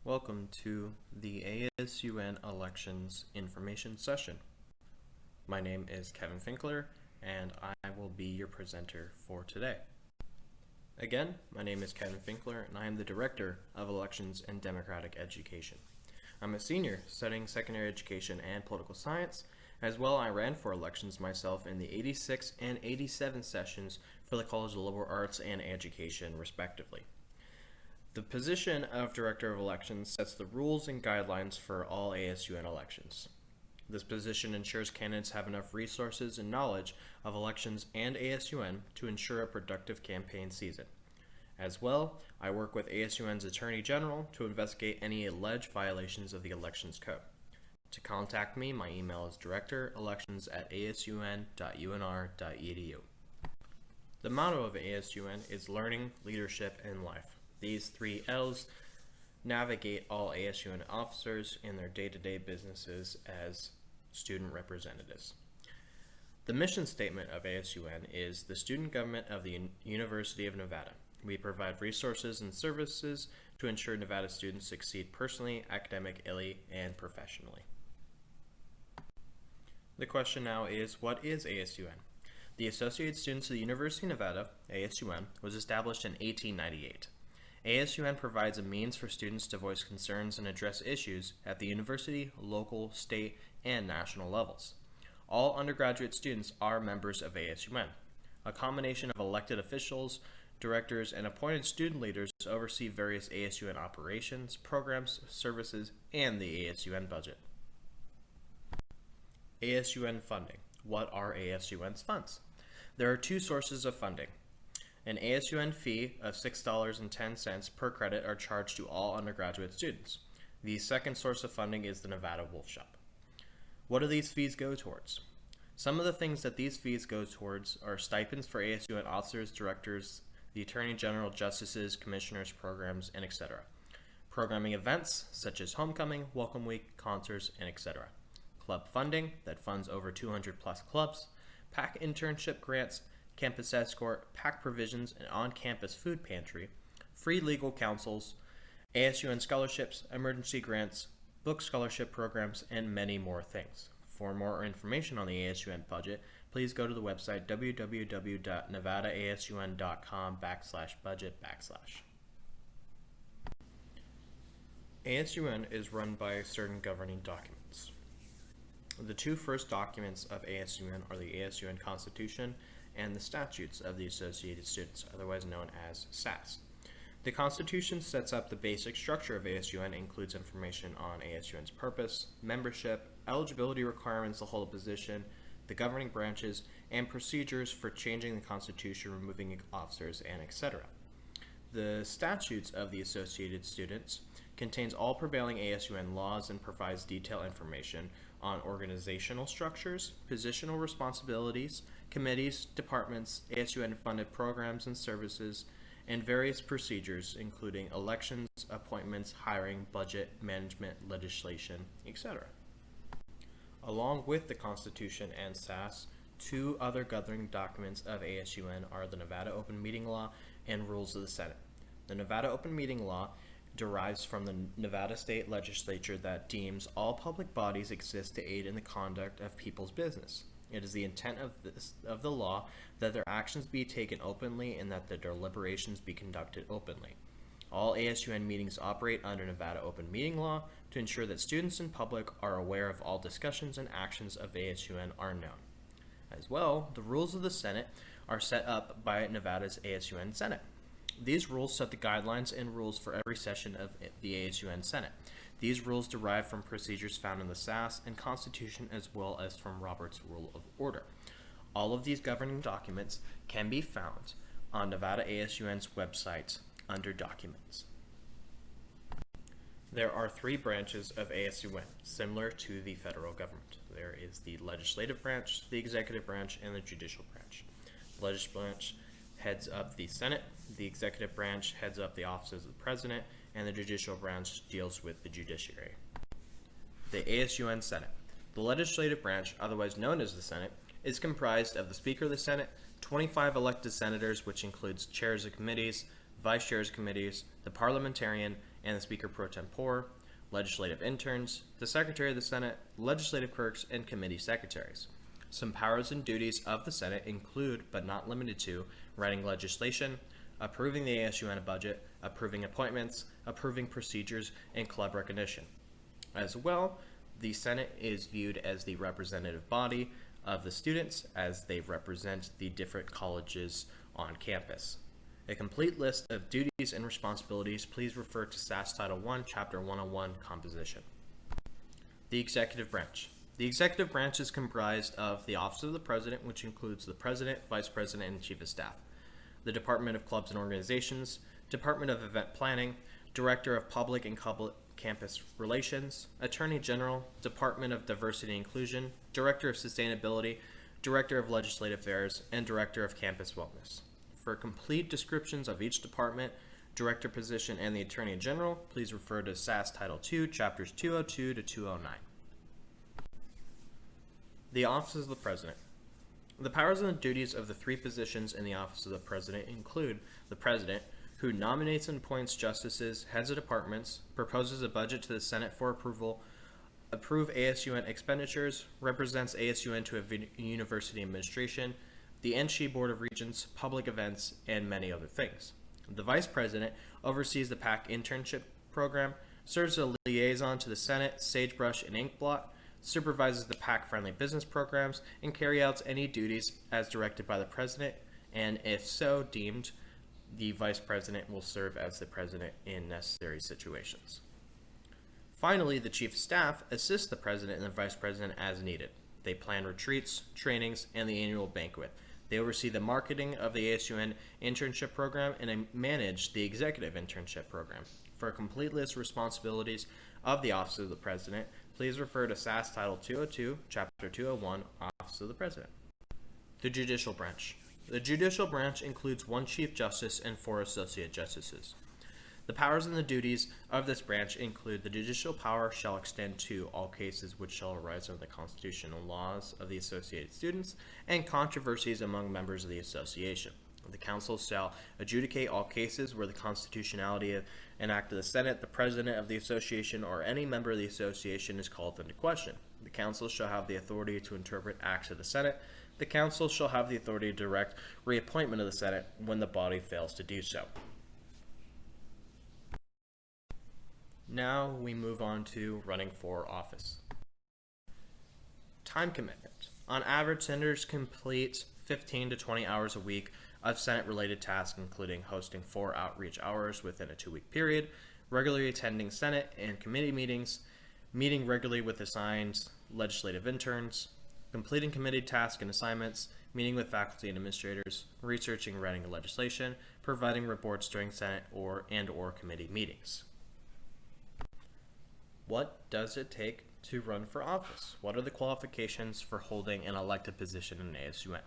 Welcome to the ASUN Elections Information Session. My name is Kevin Finkler, and I will be your presenter for today. Again, my name is Kevin Finkler, and I am the Director of Elections and Democratic Education. I'm a senior studying secondary education and political science. As well, I ran for elections myself in the 86 and 87 sessions for the College of Liberal Arts and Education, respectively. The position of Director of Elections sets the rules and guidelines for all ASUN elections. This position ensures candidates have enough resources and knowledge of elections and ASUN to ensure a productive campaign season. As well, I work with ASUN's Attorney General to investigate any alleged violations of the Elections Code. To contact me, my email is directorelections@asun.unr.edu. The motto of ASUN is Learning, Leadership, and Life. These three L's navigate all ASUN officers in their day-to-day businesses as student representatives. The mission statement of ASUN is the student government of the University of Nevada. We provide resources and services to ensure Nevada students succeed personally, academically, and professionally. The question now is, what is ASUN? The Associated Students of the University of Nevada, ASUN, was established in 1898. ASUN provides a means for students to voice concerns and address issues at the university, local, state, and national levels. All undergraduate students are members of ASUN. A combination of elected officials, directors, and appointed student leaders oversee various ASUN operations, programs, services, and the ASUN budget. ASUN funding. What are ASUN's funds? There are two sources of funding. An ASUN fee of $6.10 per credit are charged to all undergraduate students. The second source of funding is the Nevada Wolf Shop. What do these fees go towards? Some of the things that these fees go towards are stipends for ASUN officers, directors, the Attorney General, justices, commissioners, programs, and etc. Programming events such as homecoming, welcome week, concerts, and etc. Club funding that funds over 200 plus clubs, PAC internship grants, campus escort, PAC provisions, and on-campus food pantry, free legal counsels, ASUN scholarships, emergency grants, book scholarship programs, and many more things. For more information on the ASUN budget, please go to the website www.nevadaasun.com/budget/. ASUN is run by certain governing documents. The two first documents of ASUN are the ASUN Constitution and the Statutes of the Associated Students, otherwise known as SAS. The Constitution sets up the basic structure of ASUN and includes information on ASUN's purpose, membership, eligibility requirements to hold a position, the governing branches, and procedures for changing the Constitution, removing officers, and etc. The Statutes of the Associated Students contains all prevailing ASUN laws and provides detailed information on organizational structures, positional responsibilities, committees, departments, ASUN-funded programs and services, and various procedures, including elections, appointments, hiring, budget, management, legislation, etc. Along with the Constitution and SAS, two other governing documents of ASUN are the Nevada Open Meeting Law and Rules of the Senate. The Nevada Open Meeting Law derives from the Nevada State Legislature that deems all public bodies exist to aid in the conduct of people's business. It is the intent of the law that their actions be taken openly and that their deliberations be conducted openly. All ASUN meetings operate under Nevada Open Meeting Law to ensure that students and public are aware of all discussions and actions of ASUN are known. As well, the rules of the Senate are set up by Nevada's ASUN Senate. These rules set the guidelines and rules for every session of the ASUN Senate. These rules derive from procedures found in the SAS and Constitution as well as from Robert's Rule of Order. All of these governing documents can be found on Nevada ASUN's website under Documents. There are three branches of ASUN, similar to the federal government. There is the Legislative Branch, the Executive Branch, and the Judicial Branch. The Legislative Branch heads up the Senate, the Executive Branch heads up the offices of the President, and the Judicial Branch deals with the judiciary. The ASUN Senate. The Legislative Branch, otherwise known as the Senate, is comprised of the Speaker of the Senate, 25 elected senators, which includes chairs of committees, vice chairs of committees, the parliamentarian, and the Speaker pro tempore, legislative interns, the Secretary of the Senate, legislative clerks, and committee secretaries. Some powers and duties of the Senate include, but not limited to, writing legislation, approving the ASUN budget, approving appointments, approving procedures, and club recognition. As well, the Senate is viewed as the representative body of the students as they represent the different colleges on campus. A complete list of duties and responsibilities, please refer to SAS Title I, Chapter 101, Composition. The Executive Branch. The Executive Branch is comprised of the Office of the President, which includes the President, Vice President, and Chief of Staff, the Department of Clubs and Organizations, Department of Event Planning, Director of Public and Campus Relations, Attorney General, Department of Diversity and Inclusion, Director of Sustainability, Director of Legislative Affairs, and Director of Campus Wellness. For complete descriptions of each department, director position, and the Attorney General, please refer to SAS Title II, Chapters 202 to 209. The Office of the President. The powers and the duties of the three positions in the Office of the President include the President, who nominates and appoints justices, heads of departments, proposes a budget to the Senate for approval, approve ASUN expenditures, represents ASUN to a university administration, the NSHE Board of Regents, public events, and many other things. The Vice President oversees the PAC internship program, serves as a liaison to the Senate, Sagebrush, and Inkblot, supervises the PAC-friendly business programs, and carries out any duties as directed by the President, and if so deemed, the Vice President will serve as the President in necessary situations. Finally, the Chief of Staff assists the President and the Vice President as needed. They plan retreats, trainings, and the annual banquet. They oversee the marketing of the ASUN internship program and manage the executive internship program. For a complete list of responsibilities of the Office of the President, please refer to SAS Title 202, Chapter 201, Office of the President. The Judicial Branch. The Judicial Branch includes one Chief Justice and 4 Associate Justices. The powers and the duties of this branch include the judicial power shall extend to all cases which shall arise under the constitutional laws of the associated students and controversies among members of the association. The council shall adjudicate all cases where the constitutionality of an act of the Senate, the President of the association, or any member of the association is called into question. The council shall have the authority to interpret acts of the Senate. The council shall have the authority to direct reappointment of the Senate when the body fails to do so. Now we move on to running for office. Time commitment. On average, senators complete 15 to 20 hours a week of Senate-related tasks, including hosting 4 outreach hours within a 2-week period, regularly attending Senate and committee meetings, meeting regularly with assigned legislative interns, completing committee tasks and assignments, meeting with faculty and administrators, researching and writing legislation, providing reports during Senate or committee meetings. What does it take to run for office? What are the qualifications for holding an elected position in ASUN?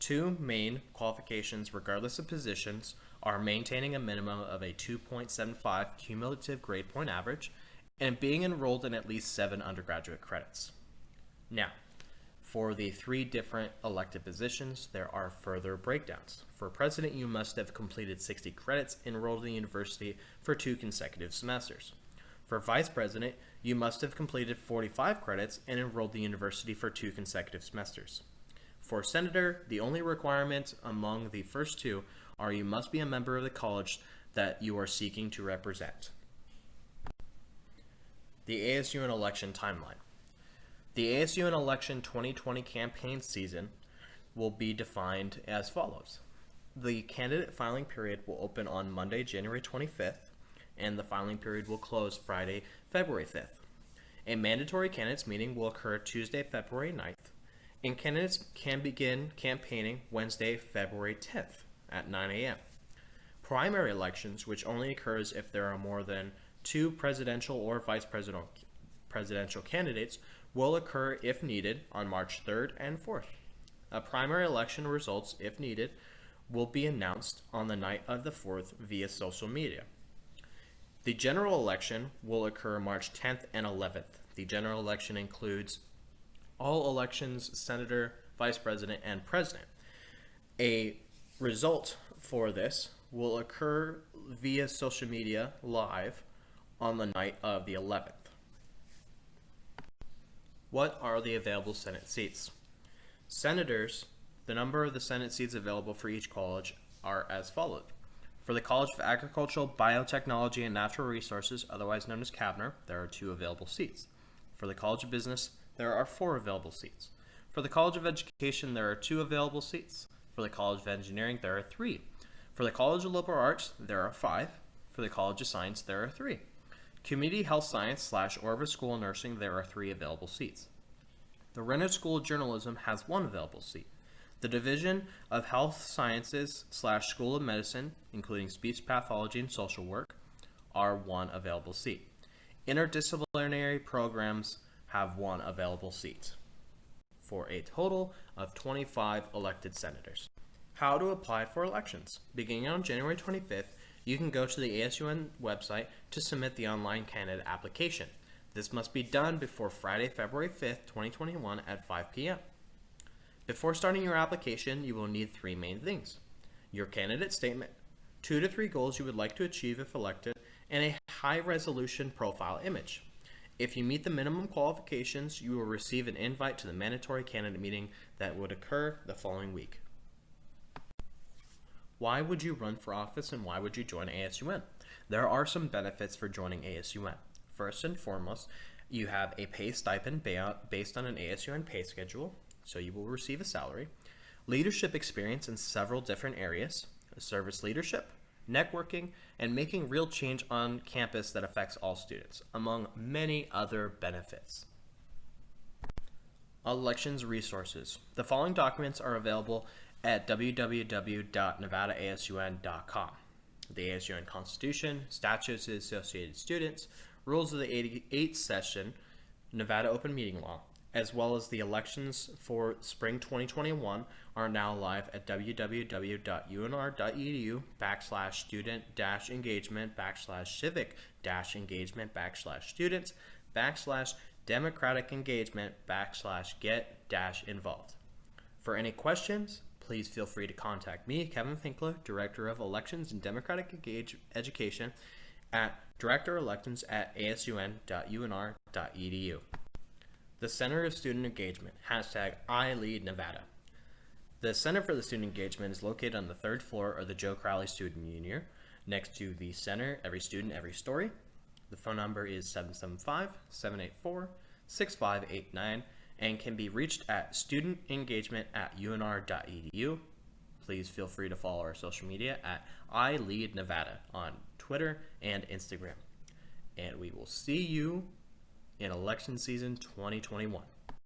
2 main qualifications, regardless of positions, are maintaining a minimum of a 2.75 cumulative grade point average and being enrolled in at least 7 undergraduate credits. Now, for the 3 different elected positions, there are further breakdowns. For president, you must have completed 60 credits, enrolled in the university for 2 consecutive semesters. For vice president, you must have completed 45 credits and enrolled in the university for 2 consecutive semesters. For senator, the only requirement among the first 2 are you must be a member of the college that you are seeking to represent. The ASUN election timeline. The ASUN election 2020 campaign season will be defined as follows. The candidate filing period will open on Monday, January 25th, and the filing period will close Friday, February 5th. A mandatory candidates meeting will occur Tuesday, February 9th, and candidates can begin campaigning Wednesday, February 10th at 9 a.m. Primary elections, which only occurs if there are more than 2 presidential or vice presidential candidates, will occur if needed on March 3rd and 4th. A primary election results, if needed, will be announced on the night of the 4th via social media. The general election will occur March 10th and 11th. The general election includes all elections, senator, vice president, and president. A result for this will occur via social media live on the night of the 11th. What are the available Senate seats? Senators, the number of the Senate seats available for each college are as follows. For the College of Agricultural, Biotechnology, and Natural Resources, otherwise known as CABNR, there are 2 available seats. For the College of Business, there are 4 available seats. For the College of Education, there are 2 available seats. For the College of Engineering, there are 3. For the College of Liberal Arts, there are 5. For the College of Science, there are 3. Community Health Science / Orvis School of Nursing, there are 3 available seats. The Renner School of Journalism has 1 available seat. The Division of Health Sciences / School of Medicine, including speech pathology and social work, are 1 available seat. Interdisciplinary programs have 1 available seat, for a total of 25 elected senators. How to apply for elections. Beginning on January 25th, you can go to the ASUN website to submit the online candidate application. This must be done before Friday, February 5th, 2021 at 5 p.m. Before starting your application, you will need 3 main things: your candidate statement, 2 to 3 goals you would like to achieve if elected, and a high-resolution profile image. If you meet the minimum qualifications, you will receive an invite to the mandatory candidate meeting that would occur the following week. Why would you run for office and why would you join ASUN? There are some benefits for joining ASUN. First and foremost, you have a pay stipend based on an ASUN pay schedule, so you will receive a salary. Leadership experience in several different areas: service leadership, networking, and making real change on campus that affects all students, among many other benefits. Elections resources. The following documents are available at www.nevadaasun.com. The ASUN Constitution, Statutes of the Associated Students, Rules of the 88th Session, Nevada Open Meeting Law, as well as the elections for spring 2021 are now live at www.unr.edu/student-engagement/civic-engagement/democratic-engagement/get-involved. For any questions, please feel free to contact me, Kevin Finkler, Director of Elections and Democratic Education, at directorelections@asun.unr.edu. The Center of Student Engagement, #ILeadNevada. The Center for the Student Engagement is located on the 3rd floor of the Joe Crowley Student Union, next to the Center Every Student, Every Story. The phone number is 775-784-6589 and can be reached at studentengagement@unr.edu. Please feel free to follow our social media at ILeadNevada on Twitter and Instagram. And we will see you in election season 2021.